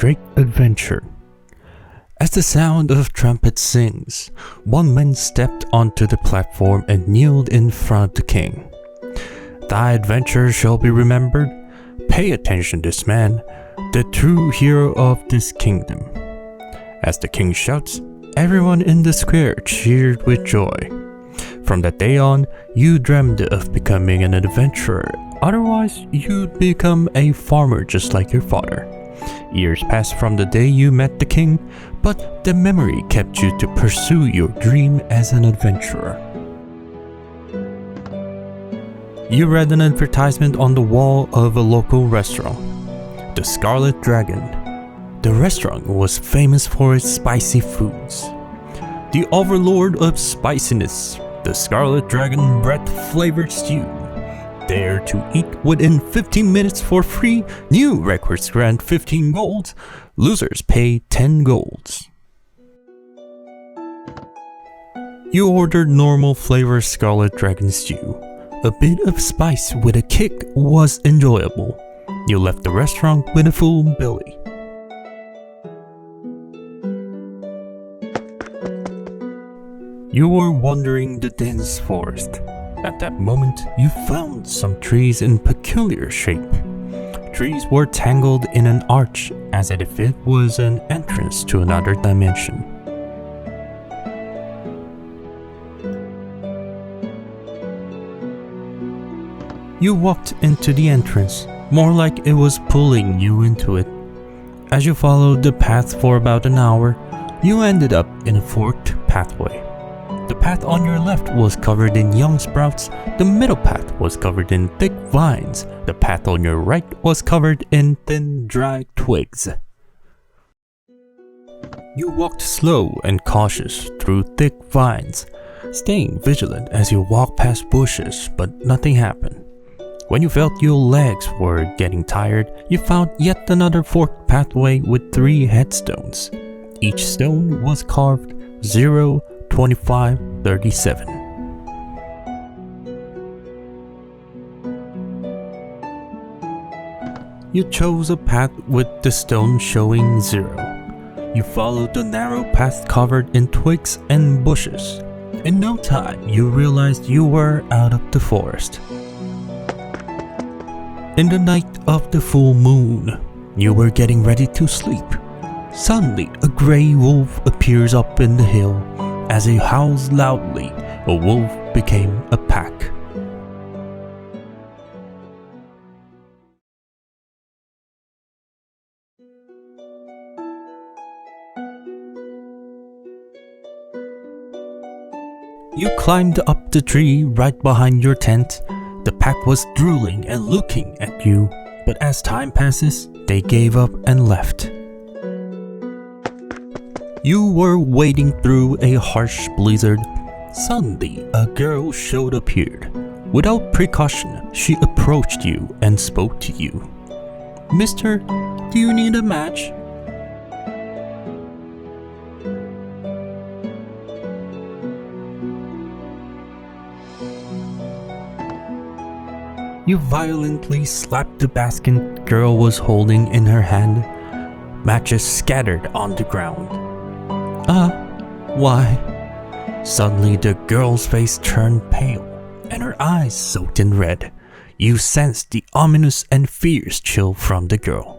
great adventure. As the sound of trumpets sings, one man stepped onto the platform and kneeled in front of the king. Thy adventure shall be remembered. Pay attention, this man, the true hero of this kingdom. As the king shouts, everyone in the square cheered with joy. From that day on, you dreamed of becoming an adventurer. Otherwise, you'd become a farmer just like your father. Years passed from the day you met the king, but the memory kept you to pursue your dream as an adventurer. You read an advertisement on the wall of a local restaurant, the Scarlet Dragon. The restaurant was famous for its spicy foods. The overlord of spiciness, the Scarlet Dragon bred flavored stew. There to eat within 15 minutes for free. New records grant 15 gold. Losers pay 10 golds. You ordered normal flavor Scarlet Dragon stew. A bit of spice with a kick was enjoyable. You left the restaurant with a full belly. You were wandering the dense forest. At that moment, you found some trees in peculiar shape. Trees were tangled in an arch as if it was an entrance to another dimension. You walked into the entrance, more like it was pulling you into it. As you followed the path for about an hour, you ended up in a forked pathway. The path on your left was covered in young sprouts, the middle path was covered in thick vines, the path on your right was covered in thin, dry twigs. You walked slow and cautious through thick vines, staying vigilant as you walked past bushes, but nothing happened. When you felt your legs were getting tired, you found yet another forked pathway with 3 headstones. Each stone was carved 0, 25, 37. You chose a path with the stone showing 0. You followed the narrow path covered in twigs and bushes. In no time, you realized you were out of the forest. In the night of the full moon, you were getting ready to sleep. Suddenly, a gray wolf appears up in the hill. As he howls loudly, a wolf became a pack. You climbed up the tree right behind your tent. The pack was drooling and looking at you, but as time passes, they gave up and left. You were wading through a harsh blizzard. Suddenly, a girl showed up here. Without precaution, she approached you and spoke to you. "Mister, do you need a match?" You violently slapped the basket girl was holding in her hand. Matches scattered on the ground. Why?" Suddenly the girl's face turned pale, and her eyes soaked in red. You sensed the ominous and fierce chill from the girl.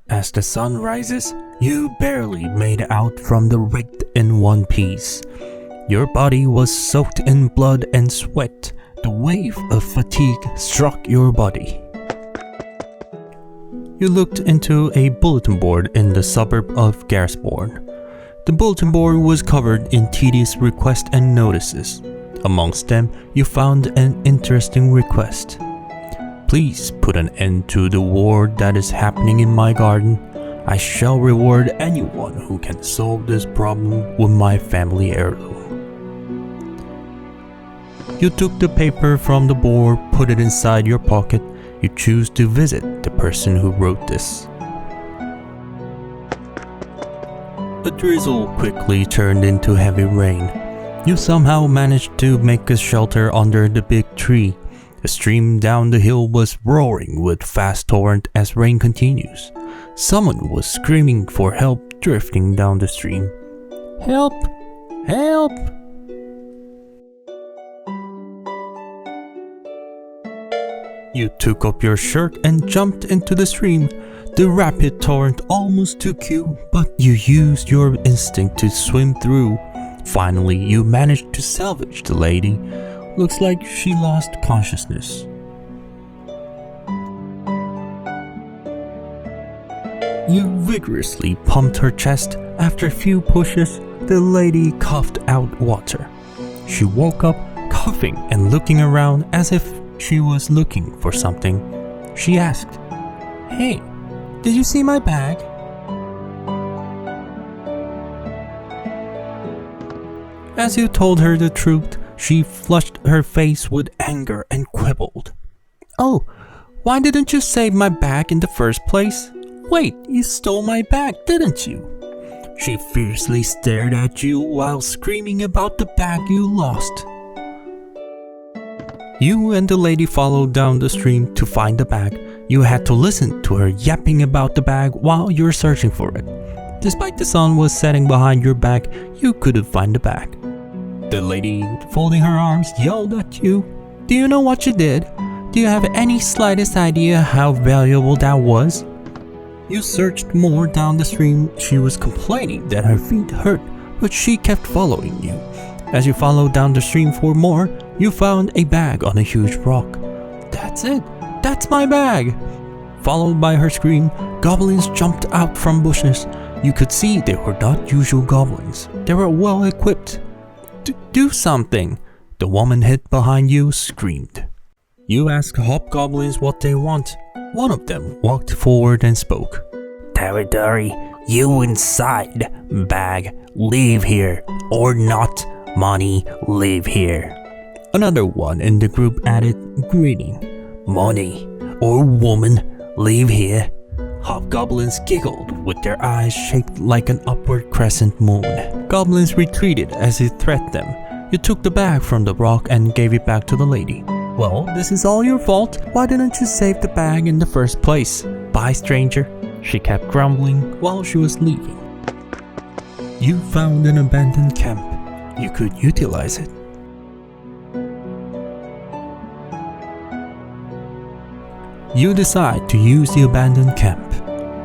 As the sun rises, you barely made it out from the rigged in one piece. Your body was soaked in blood and sweat. The wave of fatigue struck your body. You looked into a bulletin board in the suburb of Garsborn. The bulletin board was covered in tedious requests and notices. Amongst them, you found an interesting request. Please put an end to the war that is happening in my garden. I shall reward anyone who can solve this problem with my family heirloom. You took the paper from the board, put it inside your pocket. You choose to visit the person who wrote this. The drizzle quickly turned into heavy rain. You somehow managed to make a shelter under the big tree. The stream down the hill was roaring with fast torrent as rain continues. Someone was screaming for help drifting down the stream. Help! Help! You took up your shirt and jumped into the stream. The rapid torrent almost took you, but you used your instinct to swim through. Finally, you managed to salvage the lady. Looks like she lost consciousness. You vigorously pumped her chest. After a few pushes, the lady coughed out water. She woke up, coughing and looking around as if she was looking for something. She asked, "Hey, did you see my bag?" As you told her the truth, she flushed her face with anger and quibbled. "Oh, why didn't you save my bag in the first place? Wait, you stole my bag, didn't you?" She fiercely stared at you while screaming about the bag you lost. You and the lady followed down the stream to find the bag. You had to listen to her yapping about the bag while you were searching for it. Despite the sun was setting behind your back, you couldn't find the bag. The lady, folding her arms, yelled at you. "Do you know what you did? Do you have any slightest idea how valuable that was?" You searched more down the stream. She was complaining that her feet hurt, but she kept following you. As you followed down the stream for more, you found a bag on a huge rock. "That's it! That's my bag!" Followed by her scream, goblins jumped out from bushes. You could see they were not usual goblins. They were well equipped. Do something!" The woman hid behind you screamed. You asked hobgoblins what they want. One of them walked forward and spoke. "Territory, you inside. Bag, leave here. Or not. Money, leave here." Another one in the group added, grinning. "Money or woman, leave here." Hobgoblins giggled with their eyes shaped like an upward crescent moon. Goblins retreated as you threatened them. You took the bag from the rock and gave it back to the lady. "Well, this is all your fault. Why didn't you save the bag in the first place? Bye, stranger," she kept grumbling while she was leaving. You found an abandoned camp. You could utilize it. You decide to use the abandoned camp.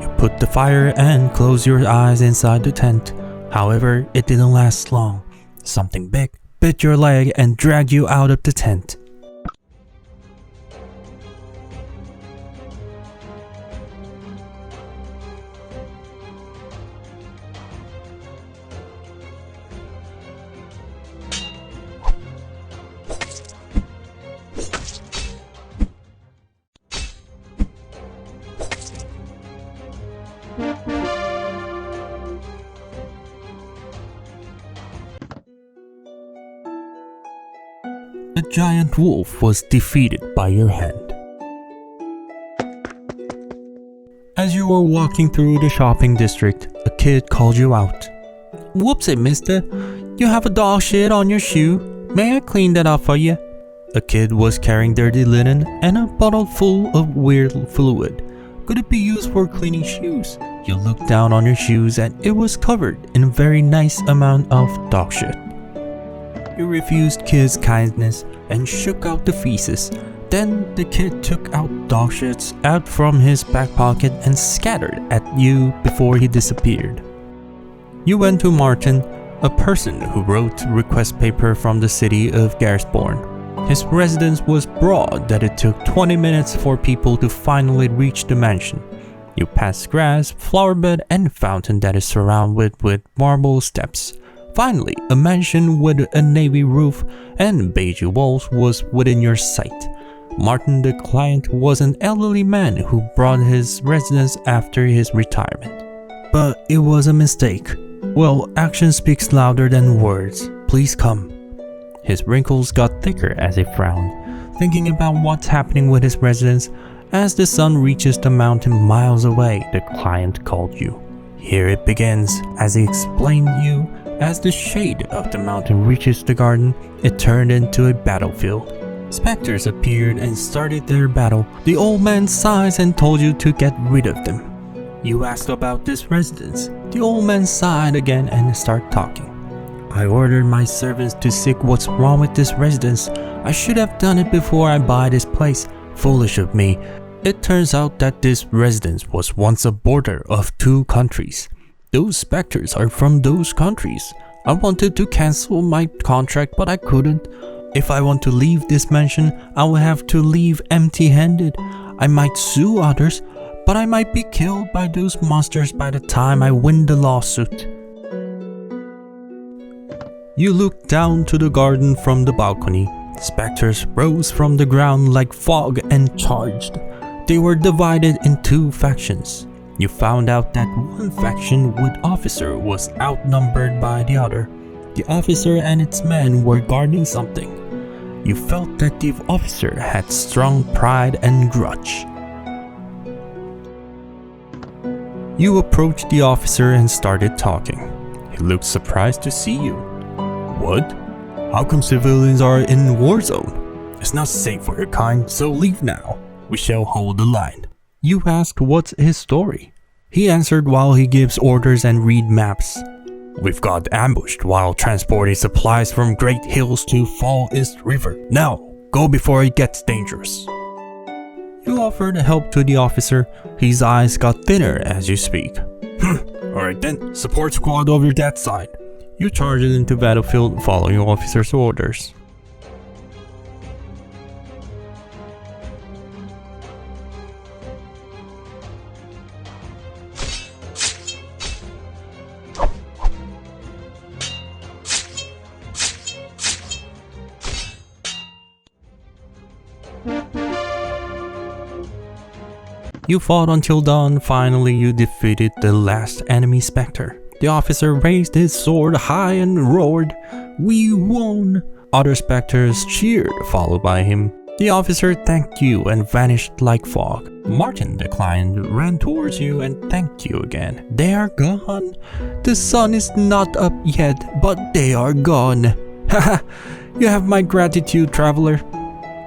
You put the fire and close your eyes inside the tent. However, it didn't last long. Something big bit your leg and dragged you out of the tent. A giant wolf was defeated by your hand. As you were walking through the shopping district, a kid called you out. "Whoopsie, mister. You have a dog shit on your shoe. May I clean that up for you?" A kid was carrying dirty linen and a bottle full of weird fluid. Could it be used for cleaning shoes? You looked down on your shoes and it was covered in a very nice amount of dog shit. You refused kid's kindness and shook out the feces. Then the kid took out dog shits out from his back pocket and scattered at you before he disappeared. You went to Martin, a person who wrote request paper from the city of Garrisborn. His residence was broad that it took 20 minutes for people to finally reach the mansion. You passed grass, flower bed, and fountain that is surrounded with marble steps. Finally, a mansion with a navy roof and beige walls was within your sight. Martin the client was an elderly man who bought his residence after his retirement. But it was a mistake. Well, action speaks louder than words. Please come. His wrinkles got thicker as he frowned, thinking about what's happening with his residence. As the sun reaches the mountain miles away, the client called you. Here it begins, as he explained you. As the shade of the mountain reaches the garden, it turned into a battlefield. Specters appeared and started their battle. The old man sighs and told you to get rid of them. You asked about this residence. The old man sighed again and started talking. I ordered my servants to seek what's wrong with this residence. I should have done it before I buy this place. Foolish of me. It turns out that this residence was once a border of 2 countries. Those specters are from those countries. I wanted to cancel my contract, but I couldn't. If I want to leave this mansion, I will have to leave empty-handed. I might sue others, but I might be killed by those monsters by the time I win the lawsuit. You looked down to the garden from the balcony. Specters rose from the ground like fog and charged. They were divided in 2 factions. You found out that one faction with officer was outnumbered by the other. The officer and its men were guarding something. You felt that the officer had strong pride and grudge. You approached the officer and started talking. He looked surprised to see you. What? How come civilians are in war zone? It's not safe for your kind, so leave now. We shall hold the line. You asked what's his story. He answered while he gives orders and read maps. We've got ambushed while transporting supplies from Great Hills to Fall East River. Now, go before it gets dangerous. You offered help to the officer. His eyes got thinner as you speak. Alright then, support squad over that side. You charged into battlefield following your officer's orders. You fought until dawn. Finally, you defeated the last enemy specter. The officer raised his sword high and roared, "We won!" Other specters cheered, followed by him. The officer thanked you and vanished like fog. Martin the client ran towards you and thanked you again. They are gone. The sun is not up yet, but they are gone. Haha, you have my gratitude, traveler.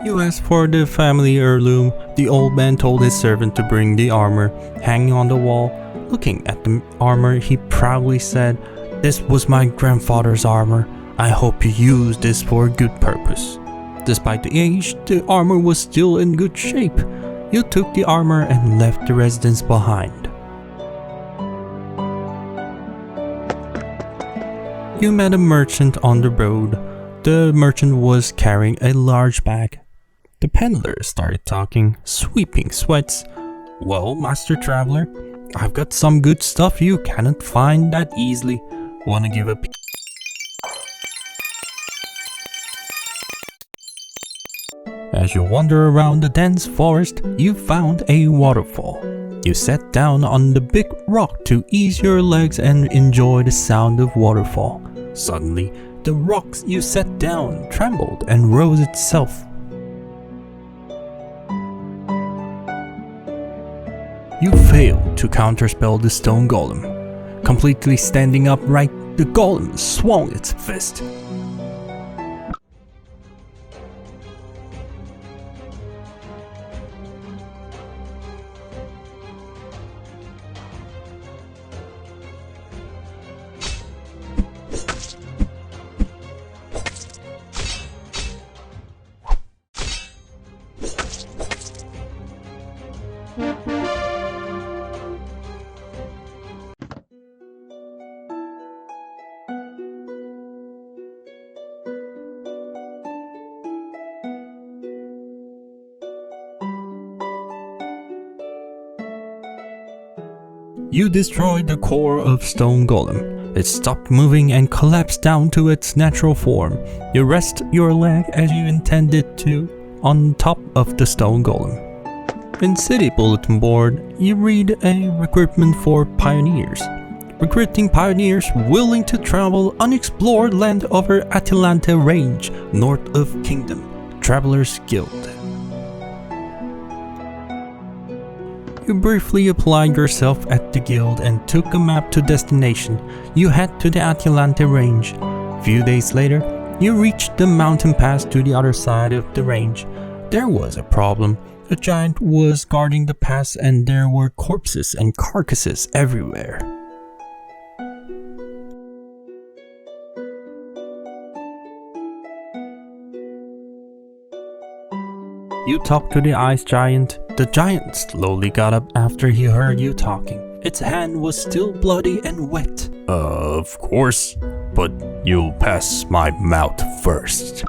You asked for the family heirloom. The old man told his servant to bring the armor hanging on the wall. Looking at the armor, he proudly said, "This was my grandfather's armor. I hope you use this for a good purpose." Despite the age, the armor was still in good shape. You took the armor and left the residence behind. You met a merchant on the road. The merchant was carrying a large bag. The peddler started talking, sweeping sweats. "Well, master traveler, I've got some good stuff you cannot find that easily. Wanna give a peek?" As you wander around the dense forest, you found a waterfall. You sat down on the big rock to ease your legs and enjoy the sound of waterfall. Suddenly, the rock you sat down trembled and rose itself. You failed to counterspell the stone golem. Completely standing upright, the golem swung its fist. You destroyed the core of Stone Golem. It stopped moving and collapsed down to its natural form. You rest your leg as you intended to. on top of the stone golem. In City Bulletin Board, you read a recruitment for pioneers. Recruiting pioneers willing to travel unexplored land over Atalanta Range, north of Kingdom. Travelers Guild. You briefly applied yourself at the guild and took a map to destination. You head to the Atalanta Range. Few days later, you reached the mountain pass to the other side of the range. There was a problem. A giant was guarding the pass and there were corpses and carcasses everywhere. You talked to the ice giant. The giant slowly got up after he heard you talking. Its hand was still bloody and wet. Of course, but you'll pass my mouth first.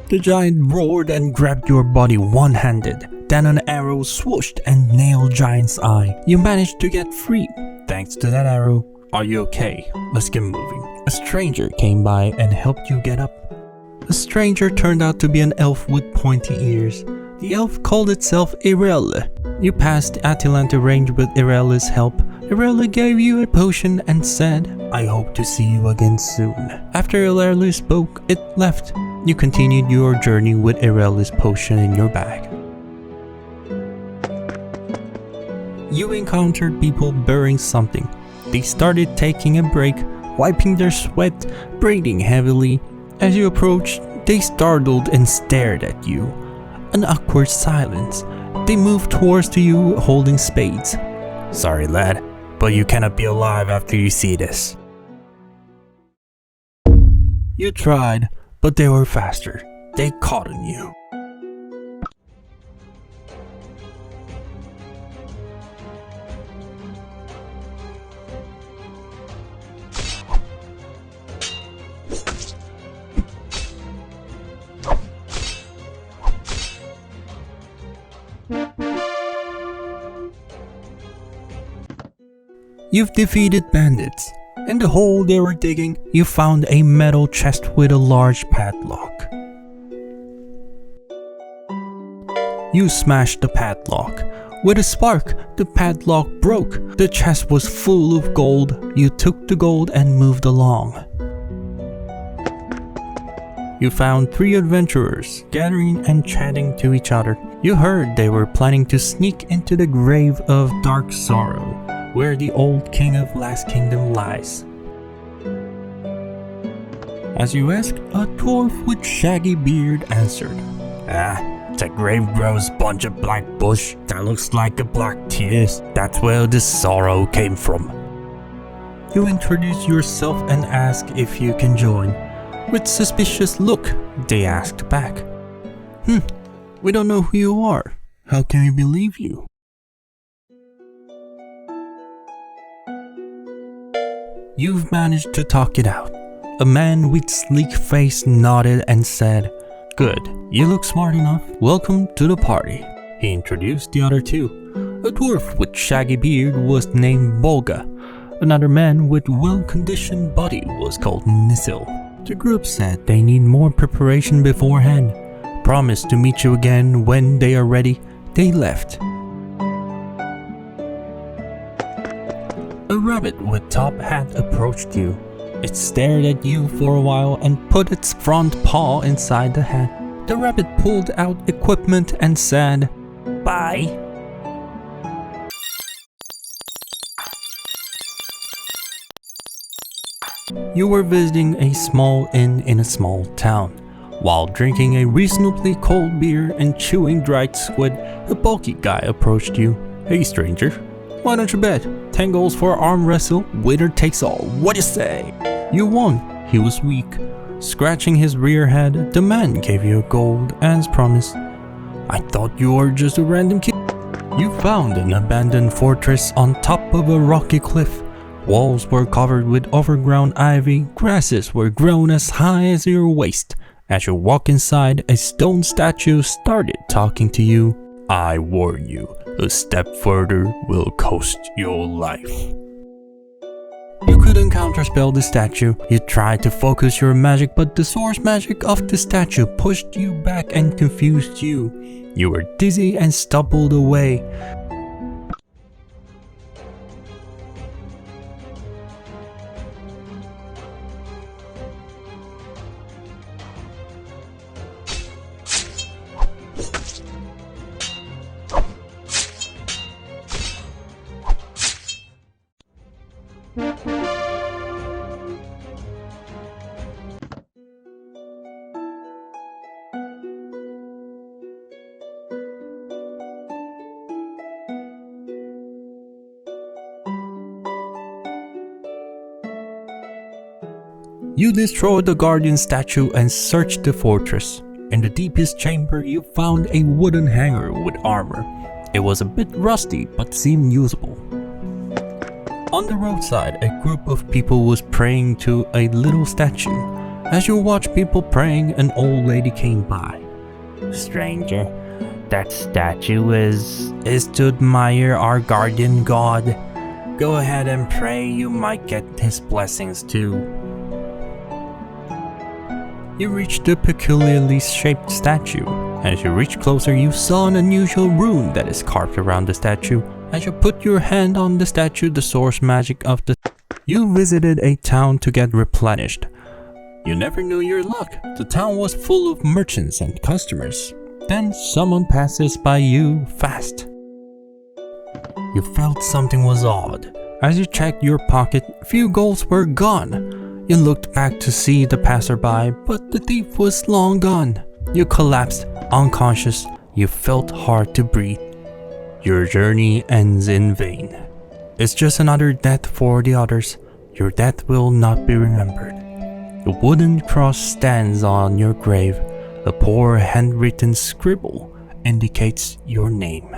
The giant roared and grabbed your body one-handed. Then an arrow swooshed and nailed Giant's eye. You managed to get free. Thanks to that arrow. Are you okay? Let's get moving. A stranger came by and helped you get up. The stranger turned out to be an elf with pointy ears. The elf called itself Irelle. You passed the Atalanta Range with Irelle's help. Irelle gave you a potion and said, I hope to see you again soon. After Irelle spoke, it left. You continued your journey with Irelle's potion in your bag. You encountered people burying something. They started taking a break, wiping their sweat, breathing heavily. As you approached, they startled and stared at you. An awkward silence. They moved towards you holding spades. Sorry lad, but you cannot be alive after you see this. You tried, but they were faster. They caught on you. You've defeated bandits. In the hole they were digging, you found a metal chest with a large padlock. You smashed the padlock. With a spark, the padlock broke. The chest was full of gold. You took the gold and moved along. You found 3 adventurers gathering and chatting to each other. You heard they were planning to sneak into the grave of Dark Sorrow, where the old king of Last Kingdom lies. As you asked, a dwarf with shaggy beard answered. The grave grows bunch of black bush that looks like a black tear. That's where the sorrow came from. You introduce yourself and ask if you can join. With suspicious look, they asked back. We don't know who you are. How can we believe you? You've managed to talk it out. A man with sleek face nodded and said, Good, you look smart enough. Welcome to the party. He introduced the other 2. A dwarf with shaggy beard was named Bolga. Another man with well-conditioned body was called Nisil. The group said they need more preparation beforehand. Promised to meet you again when they are ready. They left. A rabbit with top hat approached you. It stared at you for a while and put its front paw inside the hat. The rabbit pulled out equipment and said, Bye. You were visiting a small inn in a small town. While drinking a reasonably cold beer and chewing dried squid, a bulky guy approached you. Hey stranger, why don't you bet? 10 goals for arm wrestle, winner takes all. What do you say? You won. He was weak. Scratching his rear head, the man gave you a gold as promised. I thought you were just a random kid. You found an abandoned fortress on top of a rocky cliff. Walls were covered with overgrown ivy, grasses were grown as high as your waist. As you walk inside, a stone statue started talking to you. I warn you, a step further will cost your life. You couldn't counterspell the statue. You tried to focus your magic, but the source magic of the statue pushed you back and confused you. You were dizzy and stumbled away. You destroyed the guardian statue and searched the fortress. In the deepest chamber, you found a wooden hanger with armor. It was a bit rusty but seemed usable. On the roadside, a group of people was praying to a little statue. As you watched people praying, an old lady came by. Stranger, that statue is to admire our guardian god. Go ahead and pray, you might get his blessings too. You reached the peculiarly shaped statue. As you reached closer, you saw an unusual rune that is carved around the statue. As you put your hand on the statue, the source magic of the... You visited a town to get replenished. You never knew your luck. The town was full of merchants and customers. Then someone passes by you fast. You felt something was odd. As you checked your pocket, few golds were gone. You looked back to see the passerby, but the thief was long gone. You collapsed, unconscious. You felt hard to breathe. Your journey ends in vain. It's just another death for the others. Your death will not be remembered. A wooden cross stands on your grave. A poor handwritten scribble indicates your name.